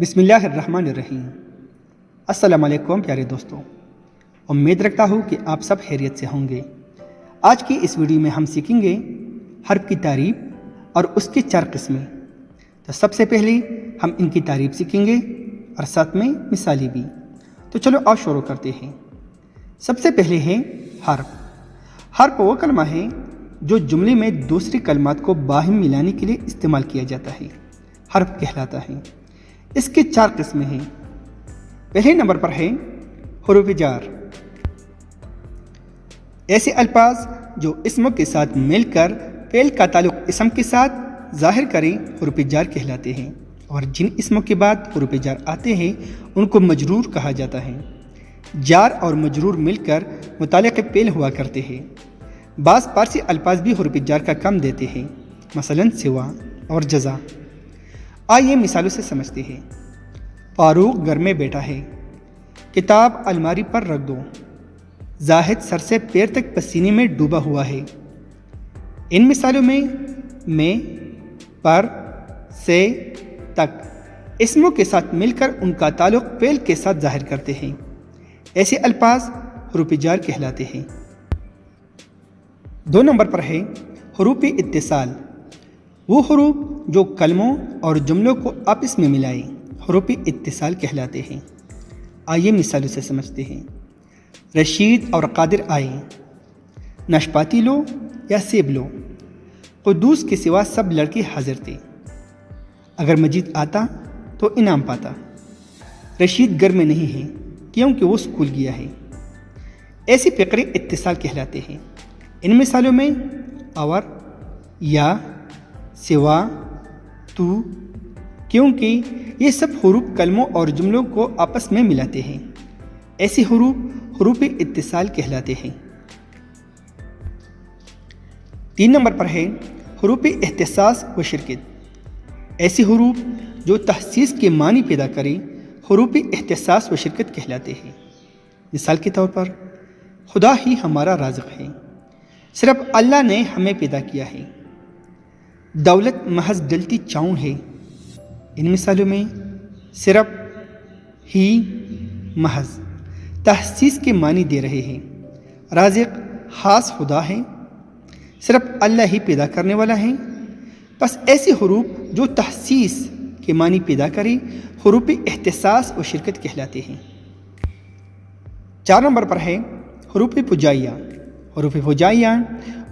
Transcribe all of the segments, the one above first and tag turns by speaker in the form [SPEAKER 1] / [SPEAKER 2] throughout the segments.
[SPEAKER 1] بسم اللہ الرحمن الرحیم۔ السلام علیکم پیارے دوستوں، امید رکھتا ہوں کہ آپ سب خیریت سے ہوں گے۔ آج کی اس ویڈیو میں ہم سیکھیں گے حرف کی تعریف اور اس کی 4 قسمیں۔ تو سب سے پہلے ہم ان کی تعریف سیکھیں گے اور ساتھ میں مثالی بھی۔ تو چلو آؤ شروع کرتے ہیں۔ سب سے پہلے ہے حرف۔ حرف وہ کلمہ ہے جو جملے میں دوسری کلمات کو باہم ملانے کے لیے استعمال کیا جاتا ہے، حرف کہلاتا ہے۔ اس کی 4 قسمیں ہیں۔ پہلے نمبر پر ہے حروف جار۔ ایسے الفاظ جو اسموں کے ساتھ مل کر فعل کا تعلق اسم کے ساتھ ظاہر کریں حروف جار کہلاتے ہیں، اور جن اسموں کے بعد حروف جار آتے ہیں ان کو مجرور کہا جاتا ہے۔ جار اور مجرور مل کر متعلق فعل ہوا کرتے ہیں۔ بعض فارسی الفاظ بھی حروف جار کا کام دیتے ہیں، مثلا سوا اور جزا۔ آئیے مثالوں سے سمجھتے ہیں۔ فاروق گھر میں بیٹھا ہے، کتاب الماری پر رکھ دو، زاہد سر سے پیر تک پسینے میں ڈوبا ہوا ہے۔ ان مثالوں میں پر سے تک اسموں کے ساتھ مل کر ان کا تعلق فعل کے ساتھ ظاہر کرتے ہیں۔ ایسے الفاظ حروف جار کہلاتے ہیں۔ 2 نمبر پر ہے حروف اتصال۔ وہ حروف جو کلموں اور جملوں کو آپس میں ملائیں حروف اتصال کہلاتے ہیں۔ آئیے مثالوں سے سمجھتے ہیں۔ رشید اور قادر آئے، ناشپاتی لو یا سیب لو، قدوس کے سوا سب لڑکے حاضر تھے، اگر مجید آتا تو انعام پاتا، رشید گھر میں نہیں ہے کیونکہ وہ اسکول گیا ہے۔ ایسی فقرے اتصال کہلاتے ہیں۔ ان مثالوں میں اور، یا، سوا، تو، کیونکہ یہ سب حروف کلموں اور جملوں کو آپس میں ملاتے ہیں۔ ایسے حروف اتصال کہلاتے ہیں۔ 3 نمبر پر ہے حروف اختصاص و شرکت۔ ایسے حروف جو تخصیص کے معنی پیدا کریں حروف اختصاص و شرکت کہلاتے ہیں۔ مثال کے طور پر خدا ہی ہمارا رازق ہے، صرف اللہ نے ہمیں پیدا کیا ہے، دولت محض ڈلتی چاؤں ہے۔ ان مثالوں میں صرف، ہی، محض تخصیص کے معنی دے رہے ہیں۔ رازق خاص خدا ہے، صرف اللہ ہی پیدا کرنے والا ہے۔ بس ایسے حروف جو تخصیص کے معنی پیدا کریں حروف اختصاص و شرکت کہلاتے ہیں۔ 4 نمبر پر ہے حروف فجائیہ۔ حروف فجائیہ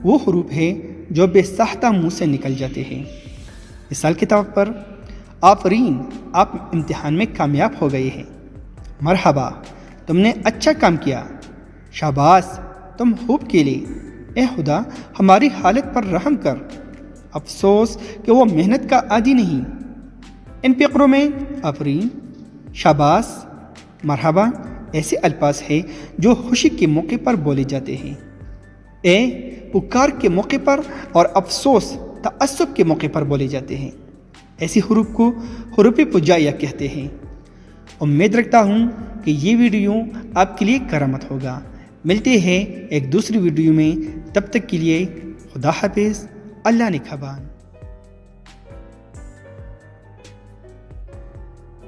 [SPEAKER 1] وہ حروف ہیں جو بے ساختہ منہ سے نکل جاتے ہیں۔ مثال کے طور پر آفرین، آپ امتحان میں کامیاب ہو گئے ہیں، مرحبا، تم نے اچھا کام کیا، شاباش، تم خوب کھیلے، اے خدا ہماری حالت پر رحم کر، افسوس کہ وہ محنت کا عادی نہیں۔ ان فقروں میں آفرین، شاباش، مرحبا ایسے الفاظ ہیں جو خوشی کے موقع پر بولے جاتے ہیں، اے پکار کے موقع پر، اور افسوس تعصب کے موقع پر بولے جاتے ہیں۔ ایسی حروف کو حروف فجائیہ کہتے ہیں۔ امید رکھتا ہوں کہ یہ ویڈیو آپ کے لیے کرامت ہوگا۔ ملتے ہیں ایک دوسری ویڈیو میں، تب تک کے لیے خدا حافظ، اللہ نگہبان۔